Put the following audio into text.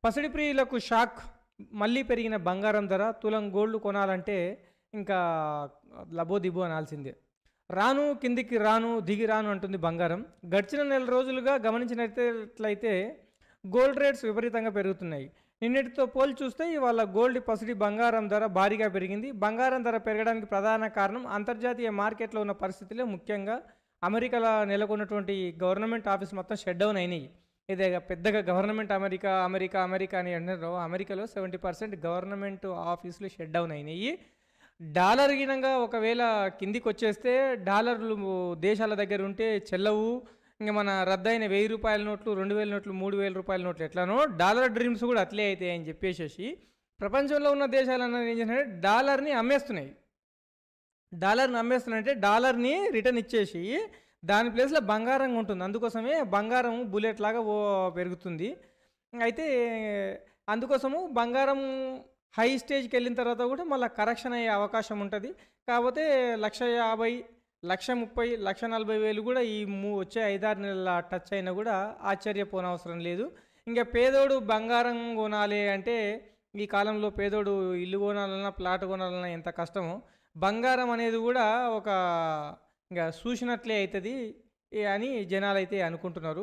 పసిడి ప్రియులకు షాక్ మళ్ళీ పెరిగిన బంగారం ధర తులం గోల్డ్ కొనాలంటే ఇంకా లబోదిబో అనాల్సిందే. రాను కిందికి రాను దిగి రాను అంటుంది బంగారం. గడిచిన నెల రోజులుగా గమనించినట్లయితే గోల్డ్ రేట్స్ విపరీతంగా పెరుగుతున్నాయి. నిన్నటితో పోల్చి చూస్తే ఇవాళ గోల్డ్ పసిడి బంగారం ధర భారీగా పెరిగింది. బంగారం ధర పెరగడానికి ప్రధాన కారణం అంతర్జాతీయ మార్కెట్లో ఉన్న పరిస్థితులే. ముఖ్యంగా అమెరికాలో నెలకొన్నటువంటి గవర్నమెంట్ ఆఫీస్ మొత్తం షట్ డౌన్ అయినాయి. ఇదే పెద్దగా గవర్నమెంట్ అమెరికా అమెరికా అమెరికా అని అంటున్నారు. అమెరికాలో 70% గవర్నమెంట్ ఆఫీసులు షట్ డౌన్ అయినాయి. డాలర్ గినంగా ఒకవేళ కిందికి వచ్చేస్తే డాలర్లు దేశాల దగ్గర ఉంటే చెల్లవు. ఇంకా మన రద్దయిన ₹1000 నోట్లు, 2000 నోట్లు, ₹3000 నోట్లు ఎట్లానో డాలర్ డ్రీమ్స్ కూడా అట్లే అవుతాయి అని చెప్పేసి ప్రపంచంలో ఉన్న దేశాలన్నీ ఏం చేసినాయి, డాలర్ని అమ్మేస్తున్నాయి. అంటే డాలర్ని రిటర్న్ ఇచ్చేసి దాని ప్లేస్లో బంగారం ఉంటుంది. అందుకోసమే బంగారం బుల్లెట్ లాగా పెరుగుతుంది. అయితే అందుకోసము బంగారం హై స్టేజ్కి వెళ్ళిన తర్వాత కూడా మళ్ళీ కరెక్షన్ అయ్యే అవకాశం ఉంటుంది. కాకపోతే 1,50,000, 1,30,000, 1,40,000 కూడా ఈ వచ్చే 5-6 నెలల టచ్ అయినా కూడా ఆశ్చర్యపోనవసరం లేదు. ఇంకా పేదోడు బంగారం కొనాలి అంటే ఈ కాలంలో పేదోడు ఇల్లు కొనాలన్నా ప్లాట్ కొనాలన్నా ఎంత కష్టమో, బంగారం అనేది కూడా ఒక ఇంకా చూసినట్లే అవుతుంది అని జనాలు అయితే అనుకుంటున్నారు.